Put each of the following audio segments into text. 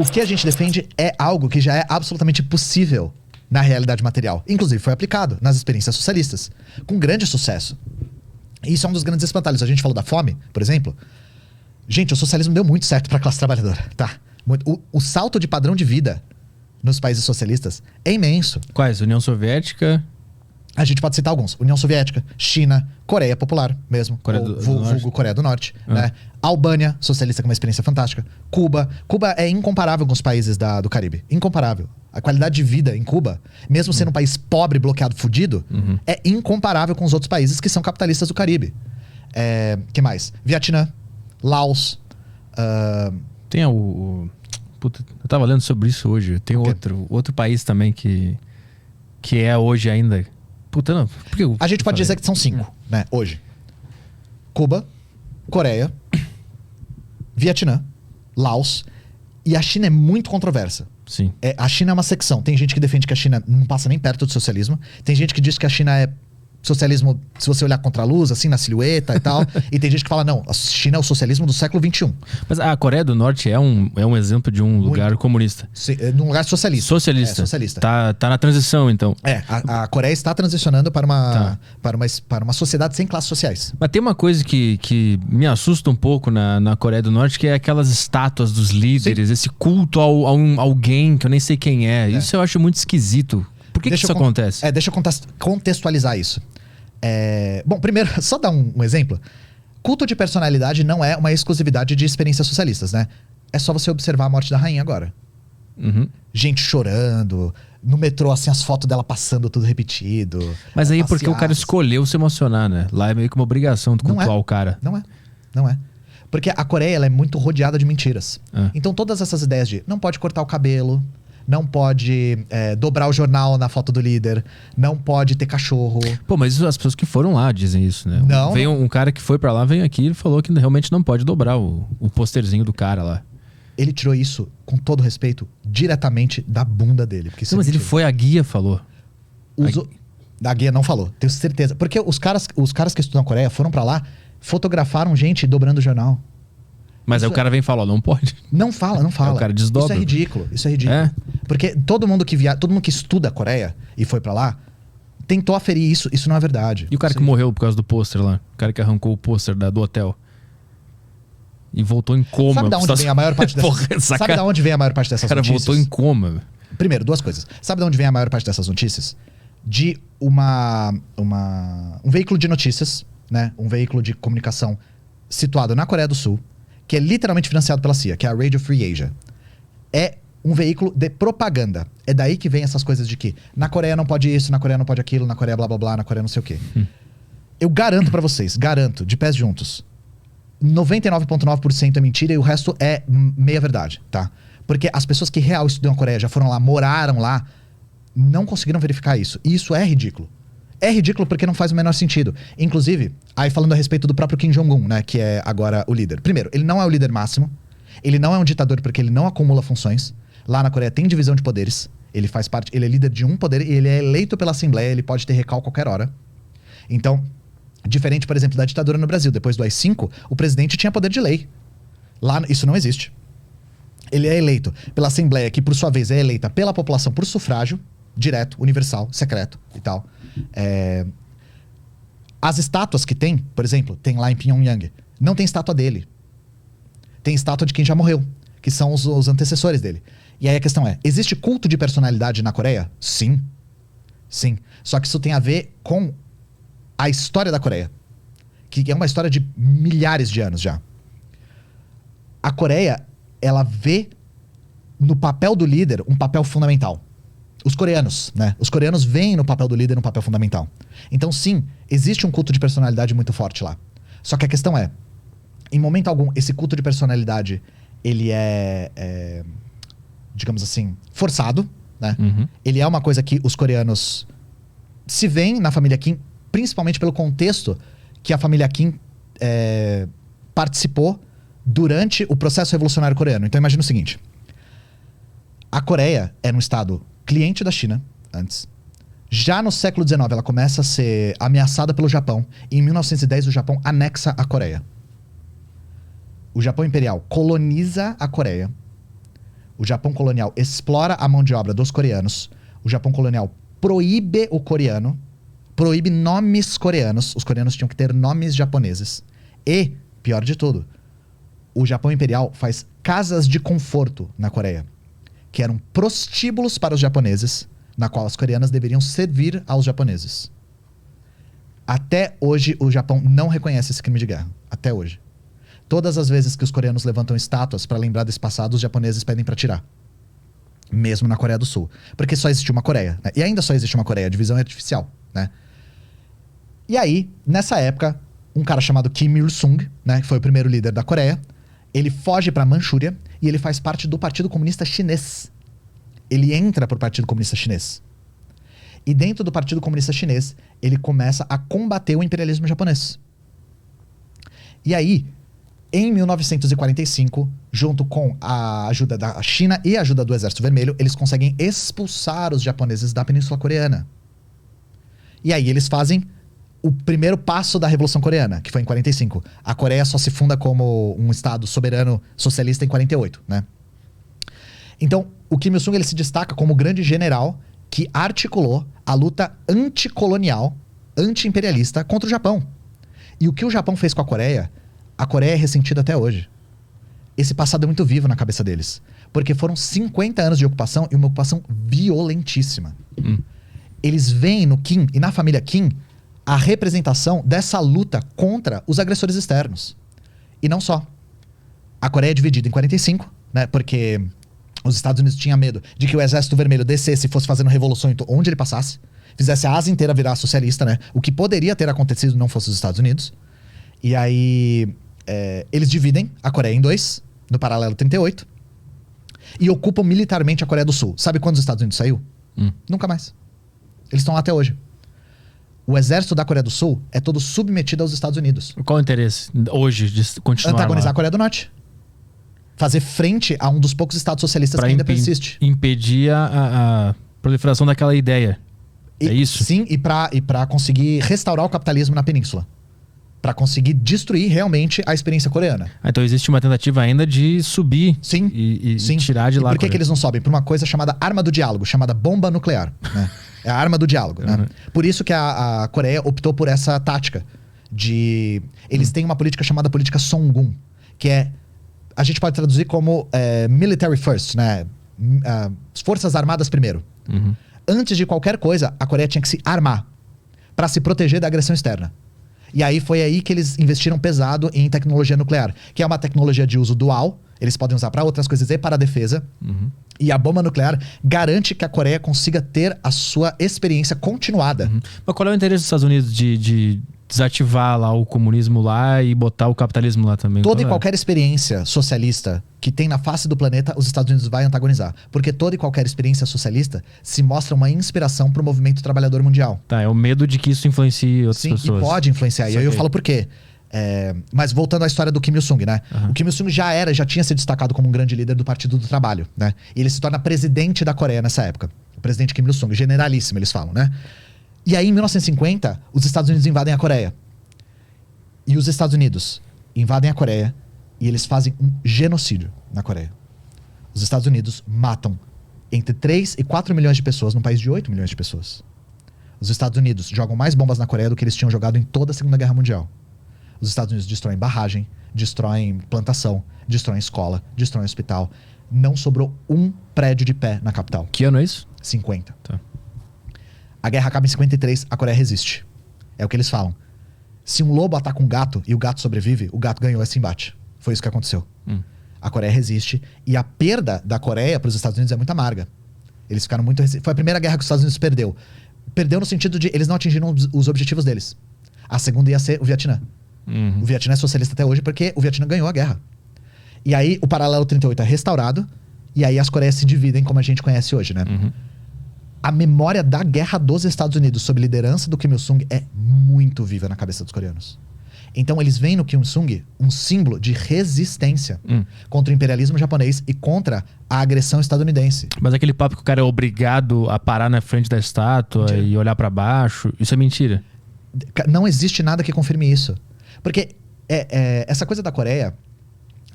O que a gente defende é algo que já é absolutamente possível na realidade material. Inclusive foi aplicado nas experiências socialistas, com grande sucesso. E isso é um dos grandes espantalhos. A gente falou da fome, por exemplo. Gente, o socialismo deu muito certo para a classe trabalhadora, tá? O salto de padrão de vida nos países socialistas é imenso. Quais? União Soviética? A gente pode citar alguns. União Soviética, China, Coreia Popular mesmo. Vulgo Coreia do Norte. Né? Albânia, socialista com uma experiência fantástica. Cuba. Cuba é incomparável com os países do Caribe. Incomparável. A qualidade de vida em Cuba, mesmo sendo um país pobre, bloqueado, fudido, é incomparável com os outros países que são capitalistas do Caribe. Que mais? Vietnã, Laos. Tem Puta, eu tava lendo sobre isso hoje. Tem outro país também que é hoje ainda... Puta, não. A gente pode dizer que são 5, né? Hoje. Cuba, Coreia, Vietnã, Laos. E a China é muito controversa. Sim. A China é uma secção. Tem gente que defende que a China não passa nem perto do socialismo. Tem gente que diz que a China é socialismo, se você olhar contra a luz, assim, na silhueta e tal. E tem gente que fala, não, a China é o socialismo do século XXI. Mas a Coreia do Norte é um exemplo de um lugar comunista. Sim, de um lugar socialista. Socialista. Socialista. Tá na transição, então. A Coreia está transicionando para uma sociedade sem classes sociais. Mas tem uma coisa que me assusta um pouco na Coreia do Norte, que é aquelas estátuas dos líderes, esse culto a alguém que eu nem sei quem é. Isso eu acho muito esquisito. Por que isso acontece? Deixa eu contextualizar isso. Bom, primeiro, só dar um exemplo. Culto de personalidade não é uma exclusividade de experiências socialistas, né? É só você observar a morte da rainha agora. Gente chorando, no metrô, assim, as fotos dela passando tudo repetido. Mas aí porque o cara escolheu se emocionar, né? Lá é meio que uma obrigação de cultuar o cara. Não é. Porque a Coreia, ela é muito rodeada de mentiras. Então todas essas ideias de não pode cortar o cabelo, não pode dobrar o jornal na foto do líder, não pode ter cachorro. Pô, mas isso, as pessoas que foram lá dizem isso, né? Não. Veio um cara que foi pra lá, veio aqui e falou que realmente não pode dobrar o posterzinho do cara lá. Ele tirou isso, com todo respeito, diretamente da bunda dele. Porque não, mas ele foi, a guia falou. A guia não falou, tenho certeza. Porque os caras que estudam na Coreia foram pra lá, fotografaram gente dobrando o jornal. Mas aí o cara vem e fala, não pode. Não fala. Aí o cara desdobra. Isso é ridículo. Porque todo mundo que estuda a Coreia e foi pra lá, tentou aferir isso. Isso não é verdade. E o cara que morreu por causa do pôster lá? O cara que arrancou o pôster do hotel. E voltou em coma. Sabe de onde vem a maior parte dessas Sabe de onde vem a maior parte dessas notícias? O cara voltou em coma. Primeiro, duas coisas. Sabe de onde vem a maior parte dessas notícias? De um veículo de notícias, né? Um veículo de comunicação situado na Coreia do Sul, que é literalmente financiado pela CIA, que é a Radio Free Asia. É um veículo de propaganda. É daí que vem essas coisas de que na Coreia não pode isso, na Coreia não pode aquilo, na Coreia blá blá blá, na Coreia não sei o quê. Eu garanto pra vocês, de pés juntos, 99,9% é mentira e o resto é meia verdade, tá? Porque as pessoas que real estudam a Coreia, já foram lá, moraram lá, não conseguiram verificar isso. E isso é ridículo. É ridículo porque não faz o menor sentido. Inclusive, aí falando a respeito do próprio Kim Jong-un, né, que é agora o líder. Primeiro, ele não é o líder máximo. Ele não é um ditador porque ele não acumula funções. Lá na Coreia tem divisão de poderes. Ele faz parte, ele é líder de um poder e ele é eleito pela Assembleia, ele pode ter recall a qualquer hora. Então, diferente, por exemplo, da ditadura no Brasil, depois do AI-5, o presidente tinha poder de lei. Lá, isso não existe. Ele é eleito pela Assembleia, que por sua vez é eleita pela população por sufrágio, direto, universal, secreto e tal. As estátuas que tem, por exemplo, tem lá em Pyongyang, não tem estátua dele. Tem estátua de quem já morreu, que são os antecessores dele. E aí a questão é, existe culto de personalidade na Coreia? Sim. Sim. Só que isso tem a ver com a história da Coreia, que é uma história de milhares de anos já. A Coreia, ela vê no papel do líder um papel fundamental. Os coreanos, né? Os coreanos veem no papel do líder um papel fundamental. Então, sim, existe um culto de personalidade muito forte lá. Só que a questão é, em momento algum, esse culto de personalidade, ele é digamos assim, forçado, né? Ele é uma coisa que os coreanos se veem na família Kim, principalmente pelo contexto que a família Kim participou durante o processo revolucionário coreano. Então imagina o seguinte, a Coreia era um estado cliente da China antes. Já no século XIX ela começa a ser ameaçada pelo Japão e em 1910 o Japão anexa a Coreia. O Japão Imperial coloniza a Coreia. O Japão colonial explora a mão de obra dos coreanos. O Japão colonial proíbe o coreano, proíbe nomes coreanos. Os coreanos tinham que ter nomes japoneses. E, pior de tudo, o Japão imperial faz casas de conforto na Coreia, que eram prostíbulos para os japoneses, na qual as coreanas deveriam servir aos japoneses. Até hoje, o Japão não reconhece esse crime de guerra. Até hoje. Todas as vezes que os coreanos levantam estátuas para lembrar desse passado, os japoneses pedem para tirar. Mesmo na Coreia do Sul. Porque só existe uma Coreia, né? E ainda só existe uma Coreia, a divisão é artificial, né? E aí, nessa época, um cara chamado Kim Il-sung, né, que foi o primeiro líder da Coreia, ele foge para Manchúria e ele faz parte do Partido Comunista Chinês. Ele entra pro Partido Comunista Chinês. E dentro do Partido Comunista Chinês, ele começa a combater o imperialismo japonês. E aí, em 1945, junto com a ajuda da China e a ajuda do Exército Vermelho, eles conseguem expulsar os japoneses da Península Coreana. E aí eles fazem o primeiro passo da Revolução Coreana, que foi em 45. A Coreia só se funda como um estado soberano socialista em 48, né? Então, o Kim Il-sung ele se destaca como o grande general que articulou a luta anticolonial, anti-imperialista contra o Japão. E o que o Japão fez com a Coreia é ressentida até hoje. Esse passado é muito vivo na cabeça deles. Porque foram 50 anos de ocupação e uma ocupação violentíssima. Eles veem no Kim e na família Kim a representação dessa luta contra os agressores externos. E não só. A Coreia é dividida em 45, né? Porque os Estados Unidos tinham medo de que o Exército Vermelho descesse e fosse fazendo revolução onde ele passasse. Fizesse a Ásia inteira virar socialista, né? O que poderia ter acontecido não fosse os Estados Unidos. E aí, eles dividem a Coreia em dois, no paralelo 38. E ocupam militarmente a Coreia do Sul. Sabe quando os Estados Unidos saiu? Nunca mais. Eles estão lá até hoje. O exército da Coreia do Sul é todo submetido aos Estados Unidos. Qual o interesse hoje de continuar antagonizar lá? a Coreia do Norte. Fazer frente a um dos poucos estados socialistas que ainda persiste. Impedir a proliferação daquela ideia. É isso? Sim, e pra conseguir restaurar o capitalismo na península. Pra conseguir destruir realmente a experiência coreana. Então existe uma tentativa ainda de subir e tirar de lá. E por que eles não sobem? Por uma coisa chamada arma do diálogo, chamada bomba nuclear, né? É a arma do diálogo, né? Por isso que a Coreia optou por essa tática de... Eles têm uma política chamada política Songun, que é... A gente pode traduzir como military first, né? Forças armadas primeiro. Antes de qualquer coisa, a Coreia tinha que se armar para se proteger da agressão externa. E aí foi aí que eles investiram pesado em tecnologia nuclear, que é uma tecnologia de uso dual. Eles podem usar para outras coisas e para a defesa. E a bomba nuclear garante que a Coreia consiga ter a sua experiência continuada. Mas qual é o interesse dos Estados Unidos de desativar lá o comunismo lá e botar o capitalismo lá também? Toda e qualquer experiência socialista que tem na face do planeta, os Estados Unidos vai antagonizar. Porque toda e qualquer experiência socialista se mostra uma inspiração para o movimento trabalhador mundial. Tá, é o medo de que isso influencie outras pessoas. Sim, e pode influenciar. E aí eu falo por quê. Mas voltando à história do Kim Il-sung, né? O Kim Il-sung já tinha se destacado como um grande líder do Partido do Trabalho, né? E ele se torna presidente da Coreia nessa época. O presidente Kim Il-sung, generalíssimo, eles falam, né? E aí, em 1950, os Estados Unidos invadem a Coreia. E os Estados Unidos invadem a Coreia e eles fazem um genocídio na Coreia. Os Estados Unidos matam entre 3 e 4 milhões de pessoas num país de 8 milhões de pessoas. Os Estados Unidos jogam mais bombas na Coreia do que eles tinham jogado em toda a Segunda Guerra Mundial. Os Estados Unidos destroem barragem, destroem plantação, destroem escola, destroem hospital. Não sobrou um prédio de pé na capital. Que ano é isso? 50. Tá. A guerra acaba em 53, a Coreia resiste. É o que eles falam. Se um lobo ataca um gato e o gato sobrevive, o gato ganhou esse embate. Foi isso que aconteceu. A Coreia resiste e a perda da Coreia para os Estados Unidos é muito amarga. Eles ficaram muito... Foi a primeira guerra que os Estados Unidos perdeu. Perdeu no sentido de eles não atingiram os objetivos deles. A segunda ia ser o Vietnã. O Vietnã é socialista até hoje porque o Vietnã ganhou a guerra. E aí o paralelo 38 é restaurado e aí as Coreias se dividem como a gente conhece hoje, né? A memória da guerra dos Estados Unidos sob liderança do Kim Il-sung é muito viva na cabeça dos coreanos. Então eles veem no Kim Il-sung um símbolo de resistência contra o imperialismo japonês e contra a agressão estadunidense. Mas aquele papo que o cara é obrigado a parar na frente da estátua e olhar pra baixo, isso é mentira? Não existe nada que confirme isso. Porque essa coisa da Coreia,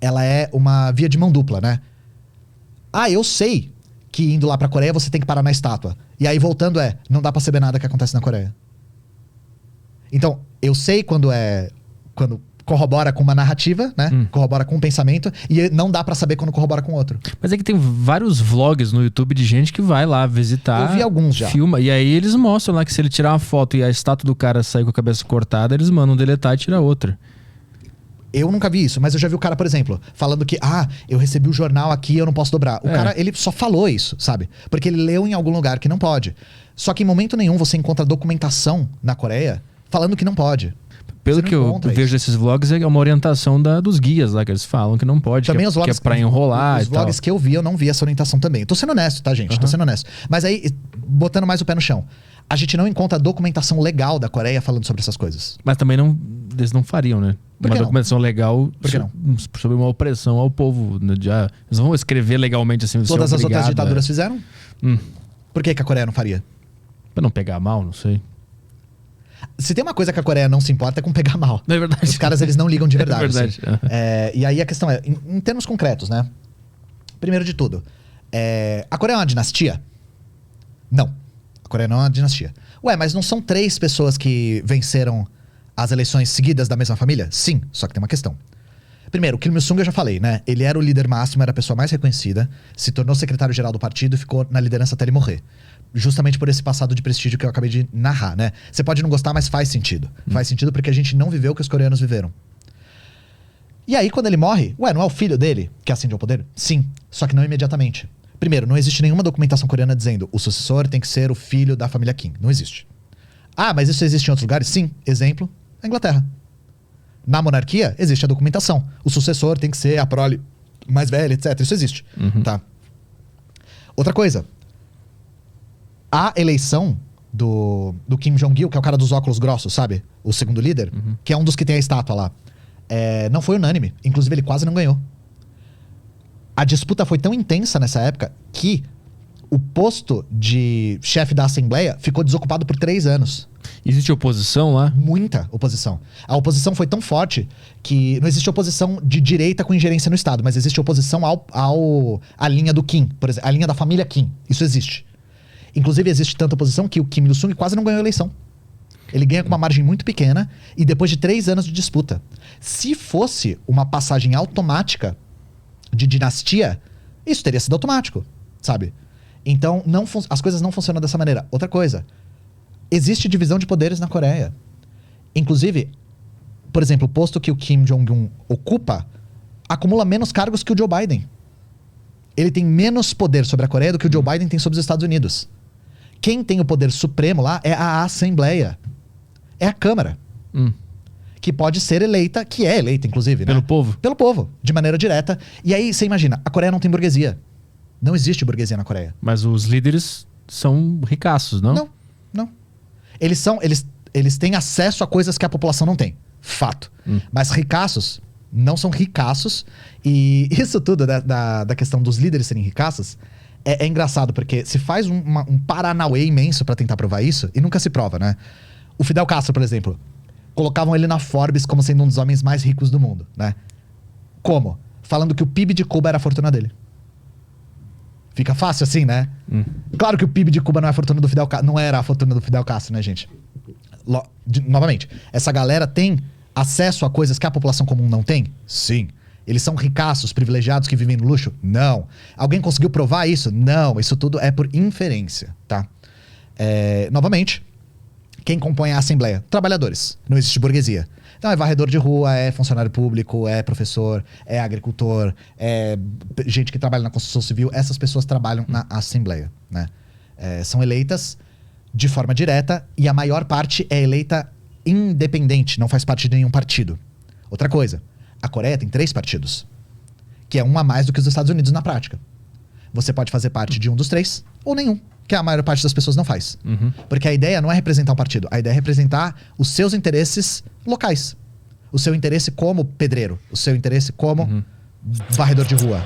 ela é uma via de mão dupla, né? Ah, eu sei que indo lá pra Coreia você tem que parar na estátua. E aí voltando não dá pra saber nada que acontece na Coreia. Então, eu sei quando corrobora com uma narrativa, né? Corrobora com um pensamento. E não dá pra saber quando corrobora com outro. Mas é que tem vários vlogs no YouTube de gente que vai lá visitar. Eu vi alguns já. Filma. E aí eles mostram lá que se ele tirar uma foto e a estátua do cara sair com a cabeça cortada, eles mandam deletar e tirar outra. Eu nunca vi isso, mas eu já vi o cara, por exemplo, falando que, eu recebi o jornal aqui, eu não posso dobrar. O cara, ele só falou isso, sabe? Porque ele leu em algum lugar que não pode. Só que em momento nenhum você encontra documentação na Coreia falando que não pode. Pelo que eu vejo desses vlogs, é uma orientação dos guias lá, que eles falam que não pode, também os vlogs, que é pra enrolar os e tal. Os vlogs que eu vi, eu não vi essa orientação também. Tô sendo honesto, tá, gente? Tô sendo honesto. Mas aí, botando mais o pé no chão, a gente não encontra documentação legal da Coreia falando sobre essas coisas. Mas também eles não fariam, né? Uma documentação legal sobre uma opressão ao povo. Né? Eles vão escrever legalmente assim. Todas as outras ditaduras fizeram? Por que a Coreia não faria? Pra não pegar mal, não sei. Se tem uma coisa que a Coreia não se importa é com pegar mal. É verdade. Os caras, eles não ligam de verdade. É verdade. Assim. E aí a questão em termos concretos, né? Primeiro de tudo, a Coreia é uma dinastia? Não. A Coreia não é uma dinastia. Ué, mas não são 3 pessoas que venceram as eleições seguidas da mesma família? Sim, só que tem uma questão. Primeiro, o Kim Il-sung eu já falei, né? Ele era o líder máximo, era a pessoa mais reconhecida, se tornou secretário-geral do partido e ficou na liderança até ele morrer. Justamente por esse passado de prestígio que eu acabei de narrar, né? Você pode não gostar, mas faz sentido. Faz sentido porque a gente não viveu o que os coreanos viveram. E aí, quando ele morre, não é o filho dele que ascende ao poder? Sim, só que não imediatamente. Primeiro, não existe nenhuma documentação coreana dizendo o sucessor tem que ser o filho da família Kim. Não existe. Ah, mas isso existe em outros lugares? Sim. Exemplo, a Inglaterra. Na monarquia, existe a documentação. O sucessor tem que ser a prole mais velha, etc. Isso existe. Tá? Outra coisa. A eleição do Kim Jong-il, que é o cara dos óculos grossos, sabe? O segundo líder, que é um dos que tem a estátua lá. Não foi unânime. Inclusive, ele quase não ganhou. A disputa foi tão intensa nessa época que o posto de chefe da Assembleia ficou desocupado por 3 anos. Existe oposição lá? Muita oposição. A oposição foi tão forte que não existe oposição de direita com ingerência no Estado, mas existe oposição à linha do Kim, por exemplo, a linha da família Kim. Isso existe. Inclusive, existe tanta oposição que o Kim Il-sung quase não ganhou a eleição. Ele ganha com uma margem muito pequena e depois de 3 anos de disputa. Se fosse uma passagem automática de dinastia, isso teria sido automático, sabe? Então, as coisas não funcionam dessa maneira. Outra coisa, existe divisão de poderes na Coreia. Inclusive, por exemplo, o posto que o Kim Jong-un ocupa acumula menos cargos que o Joe Biden. Ele tem menos poder sobre a Coreia do que o Joe Biden tem sobre os Estados Unidos. Quem tem o poder supremo lá é a Assembleia. É a Câmara. Que pode ser eleita, que é eleita, inclusive, Pelo né? povo? Pelo povo, de maneira direta. E aí, você imagina, a Coreia não tem burguesia. Não existe burguesia na Coreia. Mas os líderes são ricaços, não? Não. Eles têm acesso a coisas que a população não tem. Fato. Mas ricaços não são ricaços. E isso tudo da questão dos líderes serem ricaços é engraçado, porque se faz um paranauê imenso pra tentar provar isso, e nunca se prova, né? O Fidel Castro, por exemplo, colocavam ele na Forbes como sendo um dos homens mais ricos do mundo, né? Como? Falando que o PIB de Cuba era a fortuna dele. Fica fácil assim, né? Claro que o PIB de Cuba não é a fortuna do Fidel Castro, não era a fortuna do Fidel Castro, né, gente? Novamente, essa galera tem acesso a coisas que a população comum não tem? Sim. Eles são ricaços, privilegiados que vivem no luxo? Não. Alguém conseguiu provar isso? Não. Isso tudo é por inferência, tá? Novamente, quem compõe a Assembleia? Trabalhadores. Não existe burguesia. Então é varredor de rua, é funcionário público, é professor, é agricultor, é gente que trabalha na construção civil. Essas pessoas trabalham na Assembleia, né? São eleitas de forma direta e a maior parte é eleita independente, não faz parte de nenhum partido. Outra coisa, a Coreia tem 3 partidos, que é um a mais do que os Estados Unidos na prática. Você pode fazer parte de um dos 3 ou nenhum, que a maior parte das pessoas não faz. Porque a ideia não é representar um partido, a ideia é representar os seus interesses locais. O seu interesse como pedreiro, o seu interesse como varredor de rua.